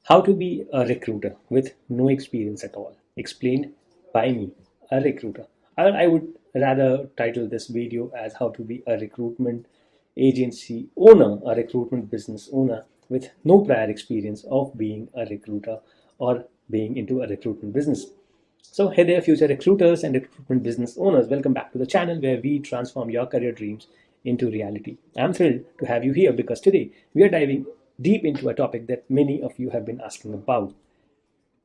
How to be a recruiter with no experience at all. Explained by me, a recruiter. I would rather title this video as How to be a recruitment agency owner, a recruitment business owner with no prior experience of being a recruiter or being into a recruitment business. So, hey there, future recruiters and recruitment business owners. Welcome back to the channel where we transform your career dreams into reality. I'm thrilled to have you here because today we are diving deep into a topic that many of you have been asking about.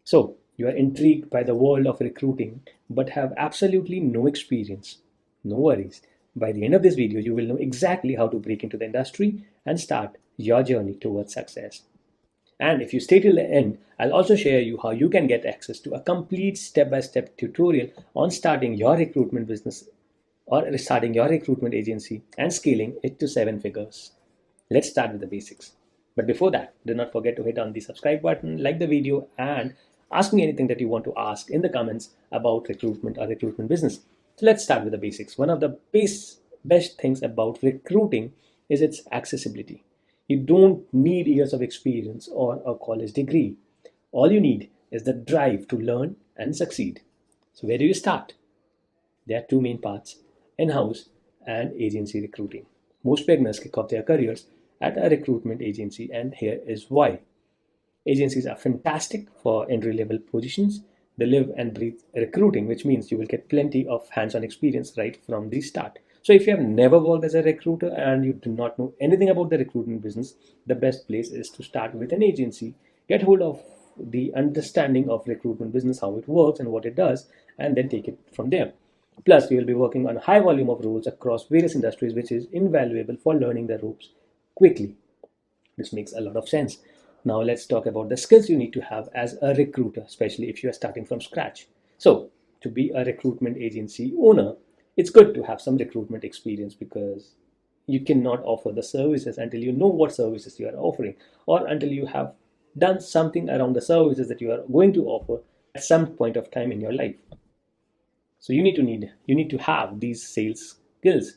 So, you are intrigued by the world of recruiting but have absolutely no experience. No worries. By the end of this video, you will know exactly how to break into the industry and start your journey towards success. And if you stay till the end, I'll also share you how you can get access to a complete step-by-step tutorial on starting your recruitment business or starting your recruitment agency and scaling it to 7 figures. Let's start with the basics. But before that, do not forget to hit on the subscribe button, like the video, and ask me anything that you want to ask in the comments about recruitment or recruitment business. So let's start with the basics. One of the best things about recruiting is its accessibility. You don't need years of experience or a college degree. All you need is the drive to learn and succeed. So, where do you start? There are two main paths: in house and agency recruiting. Most beginners kick off their careers at a recruitment agency, and here is why. Agencies are fantastic for entry level positions. They live and breathe recruiting, which means you will get plenty of hands on experience right from the start. So, if you have never worked as a recruiter and you do not know anything about the recruitment business, the best place is to start with an agency. Get hold of the understanding of recruitment business, how it works and what it does, and then take it from there. Plus, you will be working on a high volume of roles across various industries, which is invaluable for learning the ropes quickly. This makes a lot of sense. Now let's talk about the skills you need to have as a recruiter, especially if you are starting from scratch. So, to be a recruitment agency owner, it's good to have some recruitment experience because you cannot offer the services until you know what services you are offering or until you have done something around the services that you are going to offer at some point of time in your life. So you need to have these sales skills.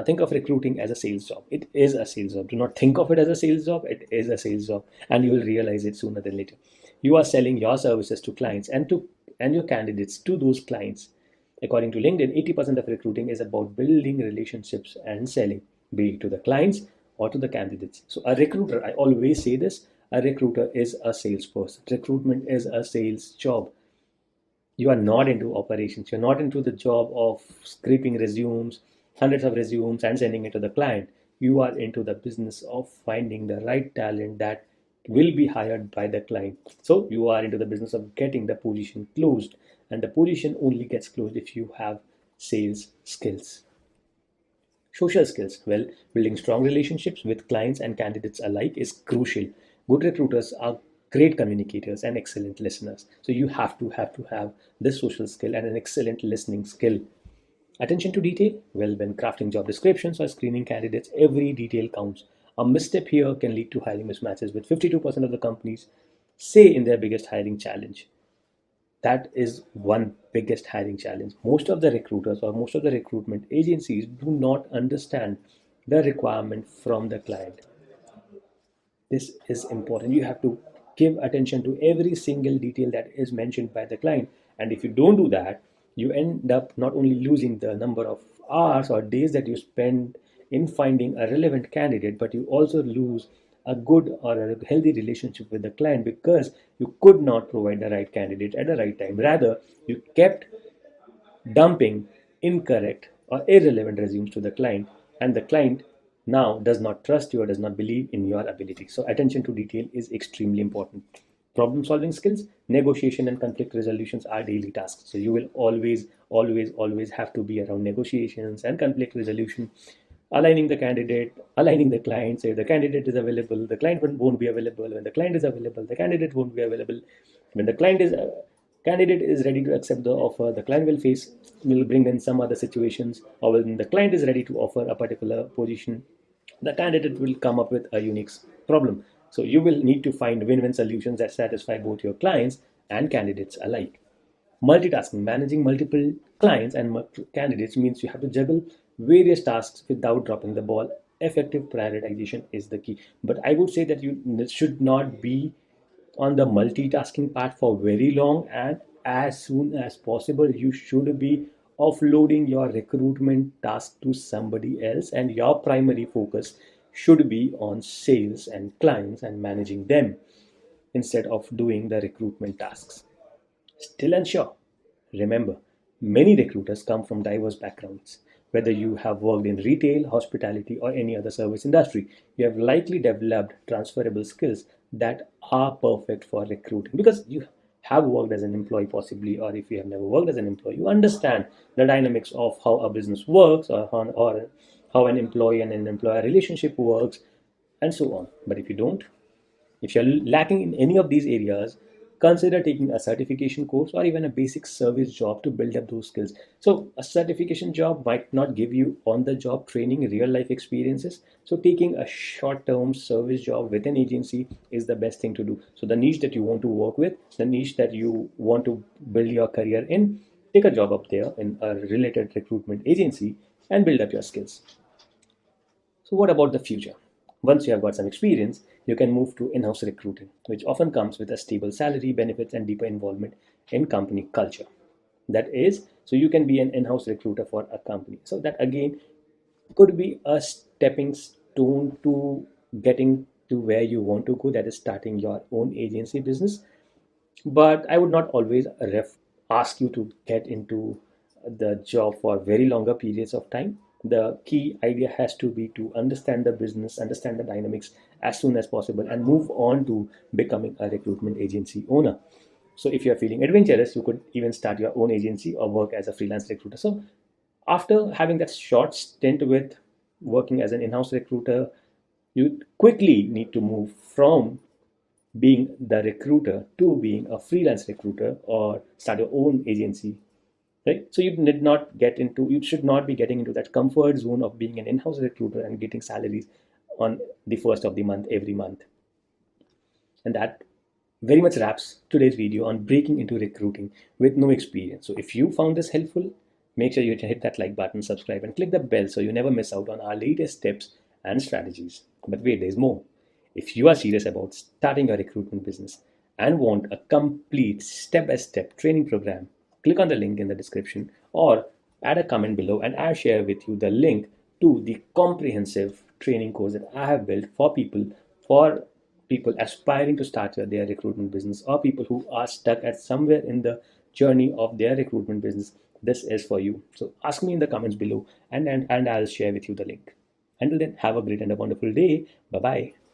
Think of recruiting as a sales job. It is a sales job. Do not think of it as a sales job. It is a sales job, and you will realize it sooner than later. You are selling your services to clients and your candidates to those clients. According to LinkedIn, 80% of recruiting is about building relationships and selling, be it to the clients or to the candidates. So a recruiter, I always say this, a recruiter is a salesperson. Recruitment is a sales job. You are not into operations. You're not into the job of scraping resumes, hundreds of resumes, and sending it to the client. You are into the business of finding the right talent that will be hired by the client. So you are into the business of getting the position closed, and the position only gets closed if you have sales skills. Social skills. Well, building strong relationships with clients and candidates alike is crucial. Good recruiters are great communicators and excellent listeners. So you have this social skill and an excellent listening skill. Attention to detail. Well, when crafting job descriptions or screening candidates, every detail counts. A misstep here can lead to hiring mismatches, with 52% of the companies say in their biggest hiring challenge. That is one biggest hiring challenge. Most of the recruiters or most of the recruitment agencies do not understand the requirement from the client. This is important. You have to give attention to every single detail that is mentioned by the client. And if you don't do that, you end up not only losing the number of hours or days that you spend in finding a relevant candidate, but you also lose a good or a healthy relationship with the client because you could not provide the right candidate at the right time. Rather, you kept dumping incorrect or irrelevant resumes to the client, and the client now does not trust you or does not believe in your ability. So attention to detail is extremely important. Problem solving skills, negotiation and conflict resolutions are daily tasks. So you will always have to be around negotiations and conflict resolution, aligning the candidate, aligning the client. Say the candidate is available, the client won't be available. When the client is available, the candidate won't be available. When the candidate is ready to accept the offer, the client will bring in some other situations, or when the client is ready to offer a particular position, the candidate will come up with a unique problem. So you will need to find win-win solutions that satisfy both your clients and candidates alike. Multitasking, managing multiple clients and candidates means you have to juggle various tasks without dropping the ball. Effective prioritization is the key. But I would say that you should not be on the multitasking part for very long, and as soon as possible you should be offloading your recruitment task to somebody else, and your primary focus should be on sales and clients and managing them instead of doing the recruitment tasks. Still unsure? Remember, many recruiters come from diverse backgrounds. Whether you have worked in retail, hospitality, or any other service industry, you have likely developed transferable skills that are perfect for recruiting because you have worked as an employee, possibly, or if you have never worked as an employee, you understand the dynamics of how a business works, or how an employee and an employer relationship works, and so on. But if you don't, if you're lacking in any of these areas, consider taking a certification course or even a basic service job to build up those skills. So, a certification job might not give you on the job training, real life experiences. So, taking a short term service job with an agency is the best thing to do. So, the niche that you want to work with, the niche that you want to build your career in, take a job up there in a related recruitment agency and build up your skills. So, what about the future? Once you have got some experience, you can move to in house recruiting, which often comes with a stable salary, benefits, and deeper involvement in company culture. That is, so you can be an in house recruiter for a company. So, that again could be a stepping stone to getting to where you want to go, that is, starting your own agency business. But I would not always ask you to get into the job for very longer periods of time. The key idea has to be to understand the business, understand the dynamics as soon as possible, and move on to becoming a recruitment agency owner. So if you're feeling adventurous, you could even start your own agency or work as a freelance recruiter. So after having that short stint with working as an in-house recruiter, you quickly need to move from being the recruiter to being a freelance recruiter or start your own agency, right? So you should not be getting into that comfort zone of being an in-house recruiter and getting salaries on the first of the month every month. And that very much wraps today's video on breaking into recruiting with no experience. So if you found this helpful, make sure you hit that like button, subscribe, and click the bell so you never miss out on our latest tips and strategies. But wait, there's more. If you are serious about starting a recruitment business and want a complete step-by-step training program, click on the link in the description or add a comment below and I'll share with you the link to the comprehensive training course that I have built for people aspiring to start their recruitment business or people who are stuck at somewhere in the journey of their recruitment business. This is for you. So ask me in the comments below and I'll share with you the link. Until then, have a great and a wonderful day. Bye bye.